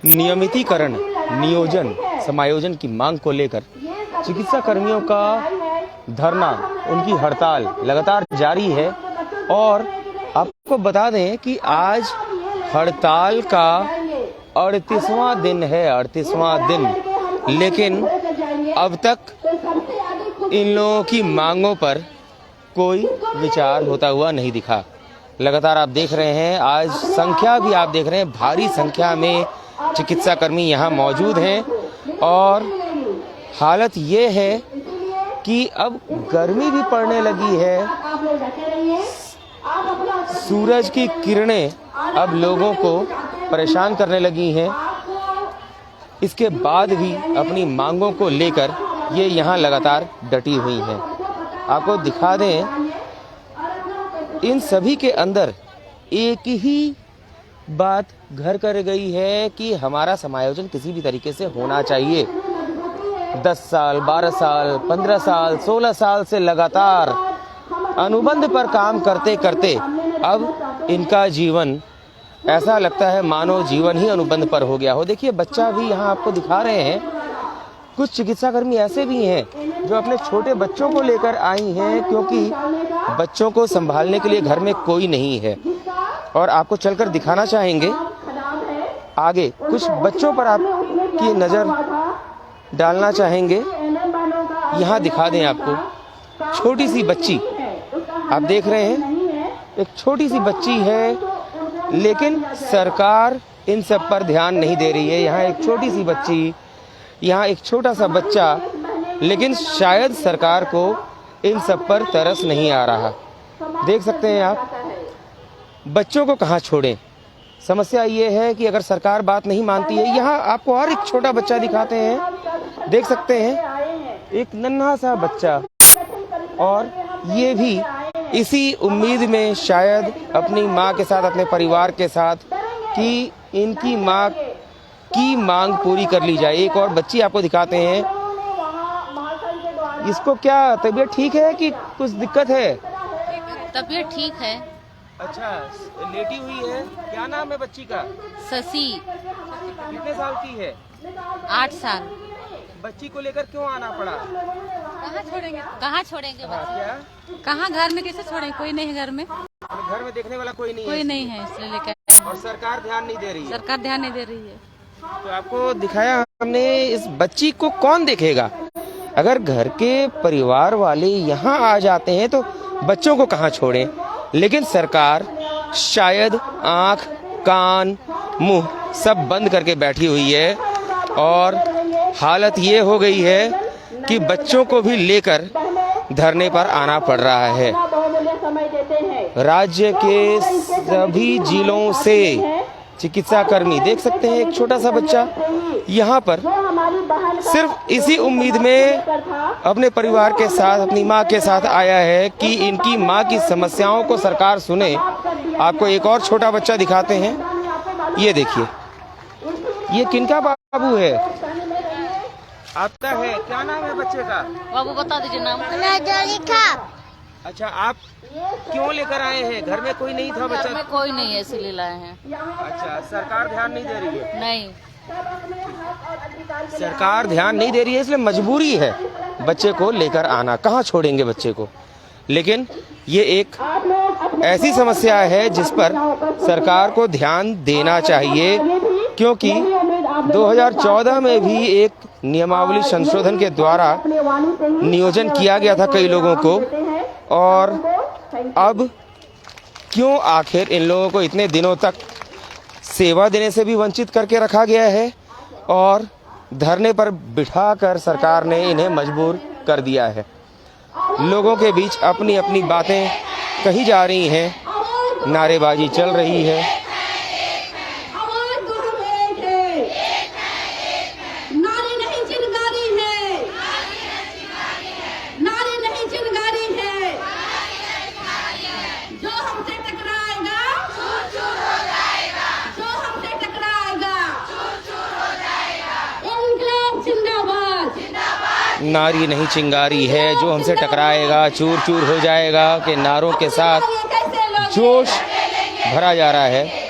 नियमितीकरण, नियोजन, समायोजन की मांग को लेकर चिकित्सा कर्मियों का धरना, उनकी हड़ताल लगातार जारी है। और आपको बता दें कि आज हड़ताल का 38वां दिन है, 38वां दिन, लेकिन अब तक इन लोगों की मांगों पर कोई विचार होता हुआ नहीं दिखा। लगातार आप देख रहे हैं, आज संख्या भी आप देख रहे हैं, भारी संख्या में चिकित्सा कर्मी यहाँ मौजूद हैं। और हालत ये है कि अब गर्मी भी पड़ने लगी है, सूरज की किरणें अब लोगों को परेशान करने लगी हैं। इसके बाद भी अपनी मांगों को लेकर ये यहाँ लगातार डटी हुई हैं। आपको दिखा दें, इन सभी के अंदर एक ही बात घर कर गई है कि हमारा समायोजन किसी भी तरीके से होना चाहिए। 10 साल, 12 साल, 15 साल, 16 साल से लगातार अनुबंध पर काम करते करते अब इनका जीवन ऐसा लगता है मानो जीवन ही अनुबंध पर हो गया हो। देखिए, बच्चा भी यहाँ आपको दिखा रहे हैं। कुछ चिकित्साकर्मी ऐसे भी हैं जो अपने छोटे बच्चों को लेकर आई हैं, क्योंकि बच्चों को संभालने के लिए घर में कोई नहीं है। और आपको चलकर दिखाना चाहेंगे आगे, कुछ बच्चों पर आपकी नज़र डालना चाहेंगे। यहाँ दिखा दें आपको, छोटी सी बच्ची आप देख रहे हैं, एक छोटी सी बच्ची है, लेकिन सरकार इन सब पर ध्यान नहीं दे रही है। यहाँ एक छोटी सी बच्ची, यहाँ एक छोटा सा बच्चा, लेकिन शायद सरकार को इन सब पर तरस नहीं आ रहा। देख सकते हैं आप, बच्चों को कहाँ छोड़ें। समस्या ये है कि अगर सरकार बात नहीं मानती है। यहाँ आपको और एक छोटा बच्चा दिखाते हैं, देख सकते हैं, एक नन्हा सा बच्चा, और ये भी इसी उम्मीद में शायद अपनी माँ के साथ, अपने परिवार के साथ, कि इनकी माँ की मांग पूरी कर ली जाए। एक और बच्ची आपको दिखाते हैं। इसको क्या तबीयत ठीक है कि कुछ दिक्कत है? तबीयत ठीक है। अच्छा, लेटी हुई है। क्या नाम है बच्ची का? शशि। कितने साल की है? 8 साल। बच्ची को लेकर क्यों आना पड़ा? कहाँ छोड़ेंगे? कहाँ छोड़ेंगे? क्या? कहाँ, घर में कैसे छोड़ेंगे? कोई नहीं है घर में। घर में देखने वाला कोई नहीं है? कोई नहीं है, इसलिए लेकर। और सरकार ध्यान नहीं दे रही है? सरकार ध्यान नहीं दे रही है। तो आपको दिखाया हमने, इस बच्ची को कौन देखेगा? अगर घर के परिवार वाले यहाँ आ जाते हैं तो बच्चों को कहाँ छोड़ें? लेकिन सरकार शायद आँख, कान, मुंह सब बंद करके बैठी हुई है। और हालत ये हो गई है कि बच्चों को भी लेकर धरने पर आना पड़ रहा है। राज्य के सभी जिलों से चिकित्सा कर्मी, देख सकते हैं, एक छोटा सा बच्चा यहाँ पर सिर्फ इसी उम्मीद में अपने परिवार के साथ, अपनी माँ के साथ आया है कि इनकी माँ की समस्याओं को सरकार सुने। आपको एक और छोटा बच्चा दिखाते हैं। ये देखिए, ये किनका बाबू है? आपका है। क्या नाम है बच्चे का? बाबू बता दीजिए नाम। अच्छा, आप क्यों लेकर आए हैं? घर में कोई नहीं था बच्चा? घर में कोई नहीं है, इसीलिए लाए हैं। अच्छा, सरकार ध्यान नहीं दे रही है? नहीं, सरकार ध्यान नहीं दे रही है, इसलिए मजबूरी है बच्चे को लेकर आना। कहाँ छोड़ेंगे बच्चे को? लेकिन ये एक ऐसी समस्या है जिस पर सरकार को ध्यान देना चाहिए, क्योंकि 2014 में भी एक नियमावली संशोधन के द्वारा नियोजन किया गया था कई लोगों को। और अब क्यों आखिर इन लोगों को इतने दिनों तक सेवा देने से भी वंचित करके रखा गया है और धरने पर बिठाकर सरकार ने इन्हें मजबूर कर दिया है। लोगों के बीच अपनी अपनी बातें कही जा रही हैं, नारेबाजी चल रही है। नारी नहीं चिंगारी है, जो हमसे टकराएगा चूर चूर हो जाएगा के नारों के साथ जोश भरा जा रहा है।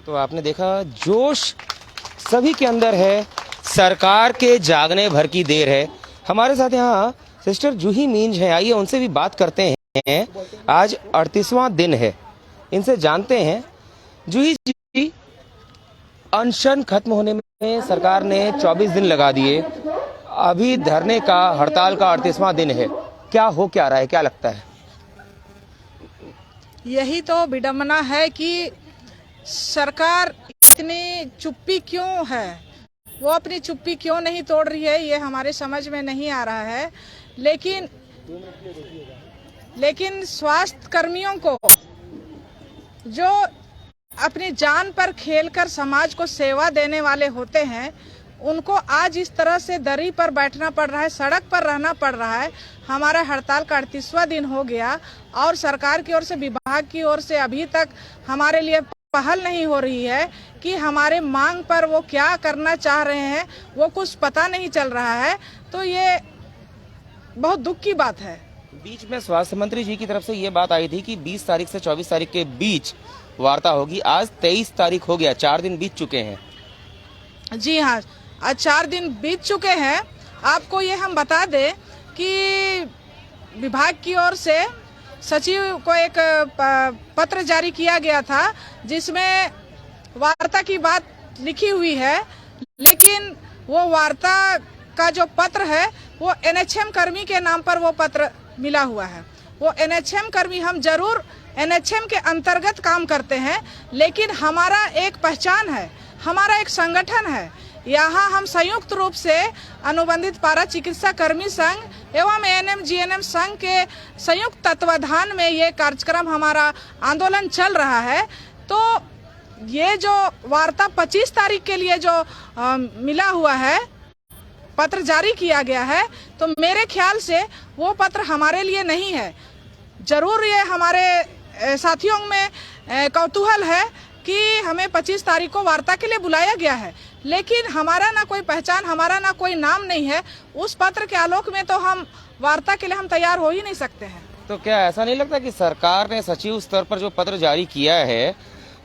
तो आपने देखा जोश सभी के अंदर है, सरकार के जागने भर की देर है। हमारे साथ यहाँ सिस्टर जूही मींज है, आइए उनसे भी बात करते हैं। आज 38वां दिन है, इनसे जानते हैं। जूही जी, अनशन खत्म होने में सरकार ने 24 दिन लगा दिए, अभी धरने का, हड़ताल का 38वां दिन है, क्या हो क्या रहा है, क्या लगता है? यही तो विडंबना है कि सरकार इतनी चुप्पी क्यों है, वो अपनी चुप्पी क्यों नहीं तोड़ रही है, ये हमारे समझ में नहीं आ रहा है। लेकिन स्वास्थ्य कर्मियों को जो अपनी जान पर खेलकर समाज को सेवा देने वाले होते हैं, उनको आज इस तरह से दरी पर बैठना पड़ रहा है, सड़क पर रहना पड़ रहा है। हमारा हड़ताल का 38वां दिन हो गया और सरकार की ओर से, विभाग की ओर से अभी तक हमारे लिए पहल नहीं हो रही है कि हमारे मांग पर वो क्या करना चाह रहे हैं, वो कुछ पता नहीं चल रहा है। तो ये बहुत दुख की बात है। बीच में स्वास्थ्य मंत्री जी की तरफ से ये बात आई थी कि 20 तारीख से 24 तारीख के बीच वार्ता होगी। आज 23 तारीख हो गया, 4 दिन बीत चुके हैं। जी हाँ, आज 4 दिन बीत चुके हैं। आपको ये हम बता दें कि विभाग की ओर से सचिव को एक पत्र जारी किया गया था जिसमें वार्ता की बात लिखी हुई है, लेकिन वो वार्ता का जो पत्र है वो एनएचएम कर्मी के नाम पर वो पत्र मिला हुआ है। वो एनएचएम कर्मी, हम जरूर एनएचएम के अंतर्गत काम करते हैं, लेकिन हमारा एक पहचान है, हमारा एक संगठन है। यहाँ हम संयुक्त रूप से अनुबंधित पारा चिकित्सा कर्मी संघ एवं एएनएम जीएनएम संघ के संयुक्त तत्वाधान में ये कार्यक्रम, हमारा आंदोलन चल रहा है। तो ये जो वार्ता 25 तारीख के लिए जो मिला हुआ है, पत्र जारी किया गया है, तो मेरे ख्याल से वो पत्र हमारे लिए नहीं है। जरूर ये हमारे साथियों में कौतूहल है कि हमें 25 तारीख को वार्ता के लिए बुलाया गया है, लेकिन हमारा ना कोई पहचान, हमारा ना कोई नाम नहीं है। उस पत्र के आलोक में तो हम वार्ता के लिए हम तैयार हो ही नहीं सकते हैं। तो क्या ऐसा नहीं लगता कि सरकार ने सचिव स्तर पर जो पत्र जारी किया है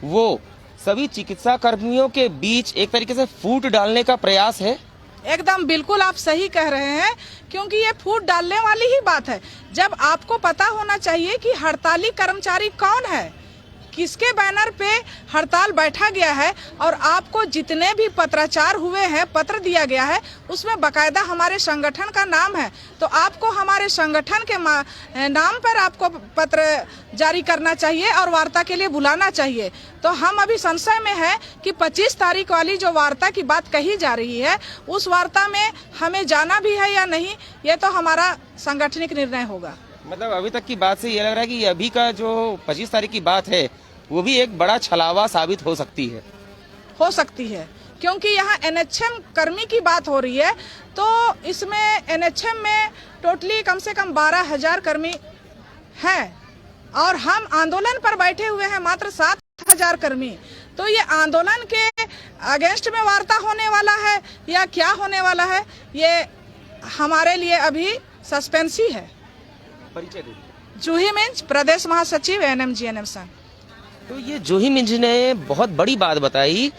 वो सभी चिकित्सा कर्मियों के बीच एक तरीके से फूट डालने का प्रयास है? एकदम बिल्कुल आप सही कह रहे हैं, क्योंकि ये फूट डालने वाली ही बात है। जब आपको पता होना चाहिए कि हड़ताली कर्मचारी कौन है, किसके बैनर पे हड़ताल बैठा गया है, और आपको जितने भी पत्राचार हुए हैं, पत्र दिया गया है, उसमें बकायदा हमारे संगठन का नाम है, तो आपको हमारे संगठन के नाम पर आपको पत्र जारी करना चाहिए और वार्ता के लिए बुलाना चाहिए। तो हम अभी संशय में है कि 25 तारीख वाली जो वार्ता की बात कही जा रही है, उस वार्ता में हमें जाना भी है या नहीं, ये तो हमारा सांगठनिक निर्णय होगा। मतलब अभी तक की बात से ये लग रहा है कि अभी का जो 25 तारीख की बात है वो भी एक बड़ा छलावा साबित हो सकती है, क्योंकि यहाँ एनएचएम कर्मी की बात हो रही है। तो इसमें एनएचएम में टोटली कम से कम 12,000 कर्मी हैं और हम आंदोलन पर बैठे हुए हैं मात्र 7,000 कर्मी। तो ये आंदोलन के अगेंस्ट में वार्ता होने वाला है या क्या होने वाला है, ये हमारे लिए अभी सस्पेंस ही है। परिचय दीजिए। जूही मिंज, प्रदेश महासचिव एएनएम जीएनएम संघ। तो ये जूही मिंज ने बहुत बड़ी बात बताई।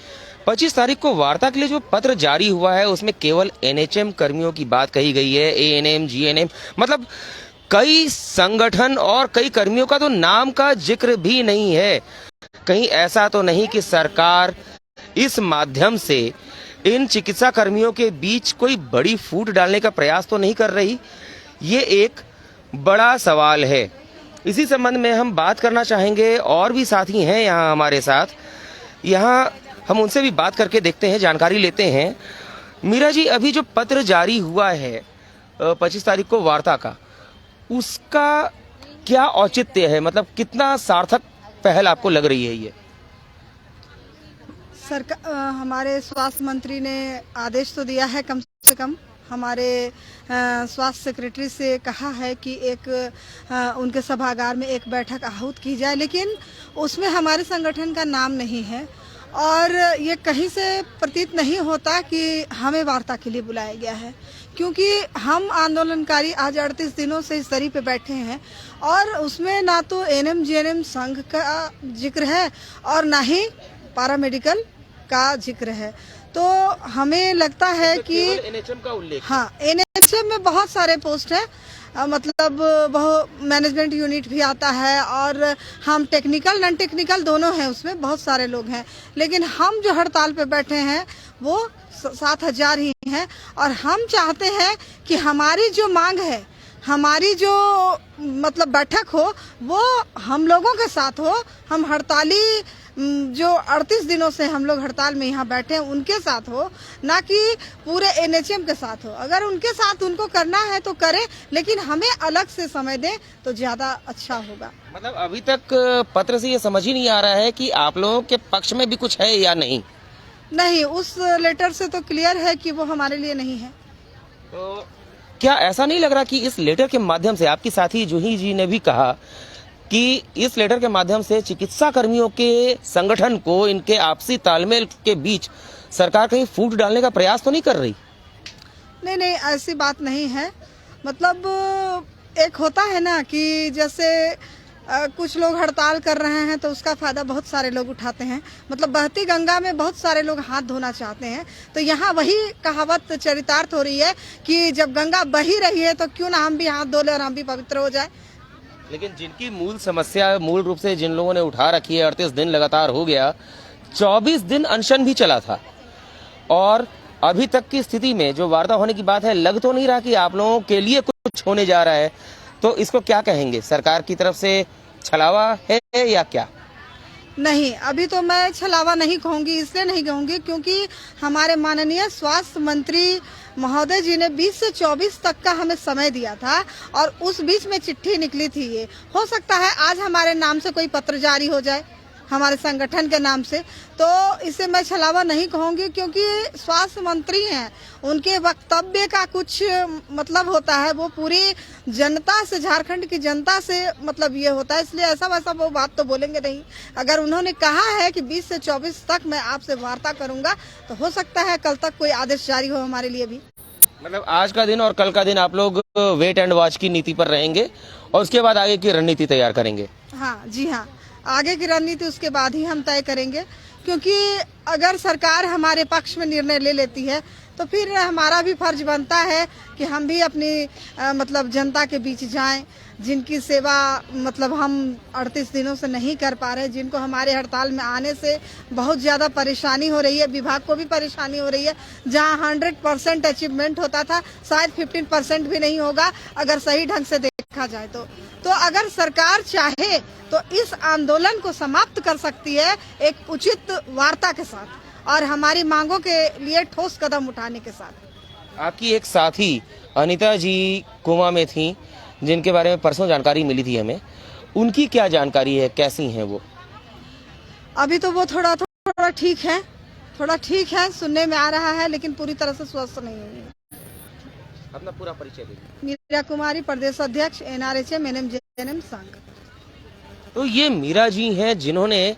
25 तारीख को वार्ता के लिए जो पत्र जारी हुआ है उसमें केवल एनएचएम कर्मियों की बात कही गई है, एएनएम जीएनएम, मतलब कई संगठन और कई कर्मियों का तो नाम का जिक्र भी नहीं है। कहीं ऐसा तो नहीं कि सरकार इस माध्यम से इन चिकित्सा कर्मियों के बीच कोई बड़ी फूट डालने का प्रयास तो नहीं कर रही? ये एक बड़ा सवाल है। इसी संबंध में हम बात करना चाहेंगे, और भी साथी हैं यहाँ हमारे साथ, यहाँ हम उनसे भी बात करके देखते हैं, जानकारी लेते हैं। मीरा जी, अभी जो पत्र जारी हुआ है 25 तारीख को वार्ता का, उसका क्या औचित्य है, मतलब कितना सार्थक पहल आपको लग रही है ये? सरकार, हमारे स्वास्थ्य मंत्री ने आदेश तो दिया है, कम से कम हमारे स्वास्थ्य सेक्रेटरी से कहा है कि एक उनके सभागार में एक बैठक आहूत की जाए, लेकिन उसमें हमारे संगठन का नाम नहीं है और ये कहीं से प्रतीत नहीं होता कि हमें वार्ता के लिए बुलाया गया है, क्योंकि हम आंदोलनकारी आज 38 दिनों से इस दरी पे बैठे हैं और उसमें ना तो एएनएम जीएनएम संघ का जिक्र है और ना ही पैरामेडिकल का जिक्र है। तो हमें लगता है कि एनएचएम का उल्लेख, हाँ, एनएचएम में बहुत सारे पोस्ट हैं, मतलब बहुत मैनेजमेंट यूनिट भी आता है और हम टेक्निकल नॉन टेक्निकल दोनों हैं, उसमें बहुत सारे लोग हैं। लेकिन हम जो हड़ताल पे बैठे हैं वो 7,000 ही हैं और हम चाहते हैं कि हमारी जो मांग है, हमारी जो मतलब बैठक हो वो हम लोगों के साथ हो। हम हड़ताली जो 38 दिनों से हम लोग हड़ताल में यहाँ बैठे हैं उनके साथ हो, ना कि पूरे एनएचएम के साथ हो। अगर उनके साथ उनको करना है तो करें, लेकिन हमें अलग से समय दें तो ज्यादा अच्छा होगा। मतलब अभी तक पत्र से ये समझ ही नहीं आ रहा है कि आप लोगों के पक्ष में भी कुछ है या नहीं। नहीं, उस लेटर से तो क्लियर है कि वो हमारे लिए नहीं है। तो क्या ऐसा नहीं लग रहा कि इस लेटर के माध्यम से, आपकी साथी जूही जी ने भी कहा कि इस लेटर के माध्यम से चिकित्सा कर्मियों के संगठन को, इनके आपसी तालमेल के बीच सरकार कहीं फूट डालने का प्रयास तो नहीं कर रही? नहीं नहीं, ऐसी बात नहीं है। मतलब एक होता है ना कि जैसे कुछ लोग हड़ताल कर रहे हैं तो उसका फायदा बहुत सारे लोग उठाते हैं। मतलब बहती गंगा में बहुत सारे लोग हाथ धोना चाहते हैं, तो यहाँ वही कहावत चरितार्थ हो रही है कि जब गंगा बही रही है तो क्यों ना हम भी हाथ धो ले और हम भी पवित्र हो जाए। लेकिन जिनकी मूल समस्या मूल रूप से जिन लोगों ने उठा रखी है, 38 दिन लगातार हो गया, 24 दिन अनशन भी चला था और अभी तक की स्थिति में जो वार्ता होने की बात है, लग तो नहीं रहा कि आप लोगों के लिए कुछ होने जा रहा है। तो इसको क्या कहेंगे, सरकार की तरफ से छलावा है या क्या? नहीं, अभी तो मैं छलावा नहीं कहूंगी। इसलिए नहीं कहूंगी क्योंकि हमारे माननीय स्वास्थ्य मंत्री महोदय जी ने 20 से 24 तक का हमें समय दिया था और उस बीच में चिट्ठी निकली थी। ये हो सकता है आज हमारे नाम से कोई पत्र जारी हो जाए, हमारे संगठन के नाम से, तो इसे मैं छलावा नहीं कहूंगी क्योंकि स्वास्थ्य मंत्री हैं, उनके वक्तव्य का कुछ मतलब होता है, वो पूरी जनता से, झारखंड की जनता से मतलब ये होता है, इसलिए ऐसा वैसा वो बात तो बोलेंगे नहीं। अगर उन्होंने कहा है कि 20 से 24 तक मैं आपसे वार्ता करूंगा तो हो सकता है कल तक कोई आदेश जारी हो हमारे लिए भी। मतलब आज का दिन और कल का दिन आप लोग वेट एंड वॉच की नीति पर रहेंगे और उसके बाद आगे की रणनीति तैयार करेंगे? हाँ जी हाँ, आगे की रणनीति उसके बाद ही हम तय करेंगे, क्योंकि अगर सरकार हमारे पक्ष में निर्णय ले लेती है तो फिर हमारा भी फर्ज बनता है कि हम भी अपनी मतलब जनता के बीच जाएं, जिनकी सेवा मतलब हम 38 दिनों से नहीं कर पा रहे, जिनको हमारे हड़ताल में आने से बहुत ज़्यादा परेशानी हो रही है, विभाग को भी परेशानी हो रही है। जहां 100% अचीवमेंट होता था, शायद 15% भी नहीं होगा अगर सही ढंग से देखा जाए तो अगर सरकार चाहे तो इस आंदोलन को समाप्त कर सकती है एक उचित वार्ता के साथ और हमारी मांगों के लिए ठोस कदम उठाने के साथ। आपकी एक साथी अनीता जी कोमा में थी, जिनके बारे में परसों जानकारी मिली थी हमें, उनकी क्या जानकारी है, कैसी हैं वो? अभी तो वो थोड़ा ठीक है, सुनने में आ रहा है, लेकिन पूरी तरह से स्वस्थ नहीं हुई है। अपना पूरा परिचय दीजिए। मीरा कुमारी, प्रदेश अध्यक्ष NRHM NM संघ। तो ये मीरा जी हैं जिन्होंने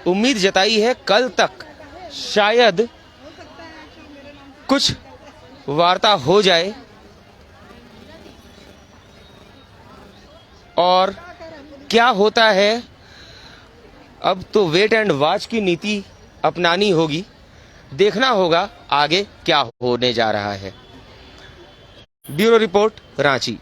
उम्मीद जताई है कल तक शायद कुछ वार्ता हो जाए और क्या होता है अब तो वेट एंड वॉच की नीति अपनानी होगी, देखना होगा आगे क्या होने जा रहा है। Bureau report, Ranchi.